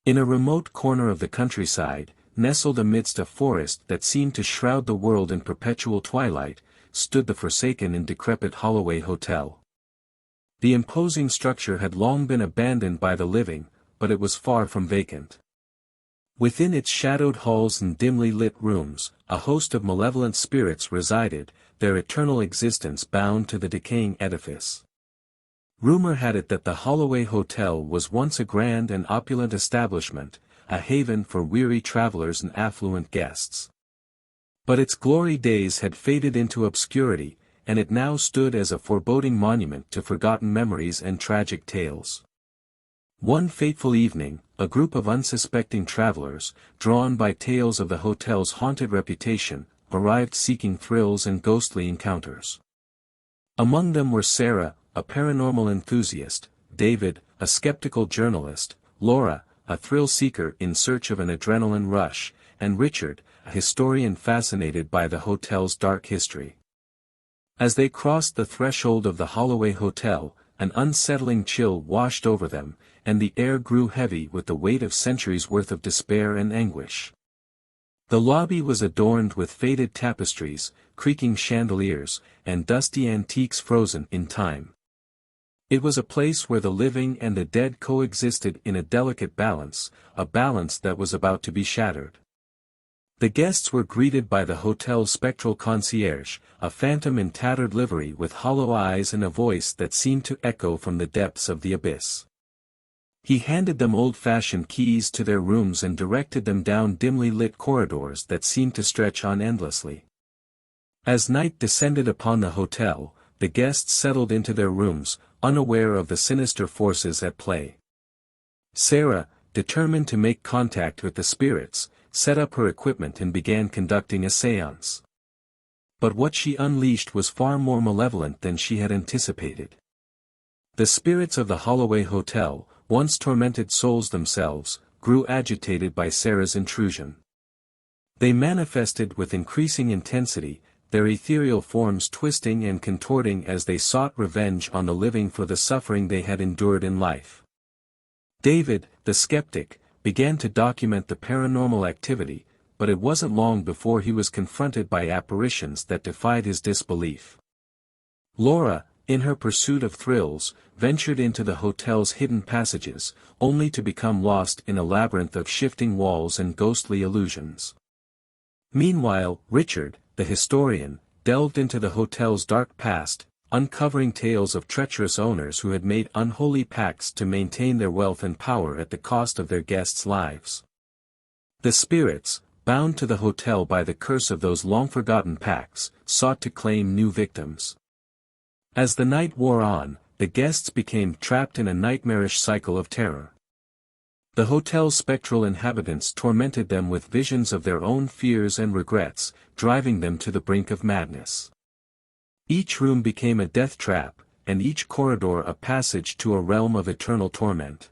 In a remote corner of the countryside, nestled amidst a forest that seemed to shroud the world in perpetual twilight, stood the forsaken and decrepit Holloway Hotel. The imposing structure had long been abandoned by the living, but it was far from vacant. Within its shadowed halls and dimly lit rooms, a host of malevolent spirits resided, their eternal existence bound to the decaying edifice. Rumor had it that the Holloway Hotel was once a grand and opulent establishment, a haven for weary travelers and affluent guests. But its glory days had faded into obscurity, and it now stood as a foreboding monument to forgotten memories and tragic tales. One fateful evening, a group of unsuspecting travelers, drawn by tales of the hotel's haunted reputation, arrived seeking thrills and ghostly encounters. Among them were Sarah, a paranormal enthusiast, David, a skeptical journalist, Laura, a thrill-seeker in search of an adrenaline rush, and Richard, a historian fascinated by the hotel's dark history. As they crossed the threshold of the Holloway Hotel, an unsettling chill washed over them, and the air grew heavy with the weight of centuries' worth of despair and anguish. The lobby was adorned with faded tapestries, creaking chandeliers, and dusty antiques frozen in time. It was a place where the living and the dead coexisted in a delicate balance, a balance that was about to be shattered. The guests were greeted by the hotel's spectral concierge, a phantom in tattered livery with hollow eyes and a voice that seemed to echo from the depths of the abyss. He handed them old-fashioned keys to their rooms and directed them down dimly lit corridors that seemed to stretch on endlessly. As night descended upon the hotel, the guests settled into their rooms, unaware of the sinister forces at play. Sarah, determined to make contact with the spirits, set up her equipment and began conducting a séance. But what she unleashed was far more malevolent than she had anticipated. The spirits of the Holloway Hotel, once tormented souls themselves, grew agitated by Sarah's intrusion. They manifested with increasing intensity, their ethereal forms twisting and contorting as they sought revenge on the living for the suffering they had endured in life. David, the skeptic, began to document the paranormal activity, but it wasn't long before he was confronted by apparitions that defied his disbelief. Laura, in her pursuit of thrills, ventured into the hotel's hidden passages, only to become lost in a labyrinth of shifting walls and ghostly illusions. Meanwhile, Richard, the historian, delved into the hotel's dark past, uncovering tales of treacherous owners who had made unholy pacts to maintain their wealth and power at the cost of their guests' lives. The spirits, bound to the hotel by the curse of those long-forgotten pacts, sought to claim new victims. As the night wore on, the guests became trapped in a nightmarish cycle of terror. The hotel's spectral inhabitants tormented them with visions of their own fears and regrets, driving them to the brink of madness. Each room became a death trap, and each corridor a passage to a realm of eternal torment.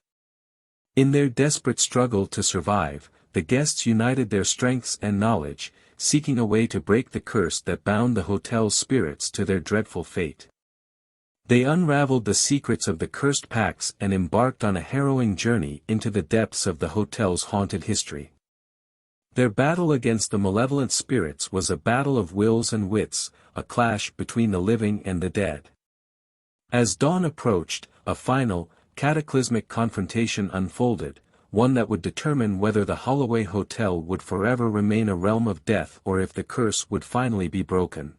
In their desperate struggle to survive, the guests united their strengths and knowledge, seeking a way to break the curse that bound the hotel's spirits to their dreadful fate. They unraveled the secrets of the cursed pacts and embarked on a harrowing journey into the depths of the hotel's haunted history. Their battle against the malevolent spirits was a battle of wills and wits, a clash between the living and the dead. As dawn approached, a final, cataclysmic confrontation unfolded, one that would determine whether the Holloway Hotel would forever remain a realm of death or if the curse would finally be broken.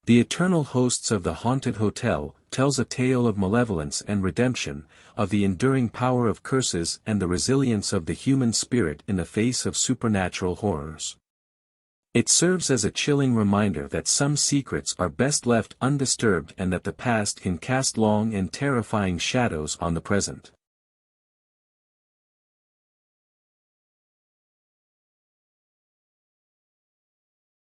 The Eternal Hosts of the Haunted Hotel tells a tale of malevolence and redemption, of the enduring power of curses and the resilience of the human spirit in the face of supernatural horrors. It serves as a chilling reminder that some secrets are best left undisturbed and that the past can cast long and terrifying shadows on the present.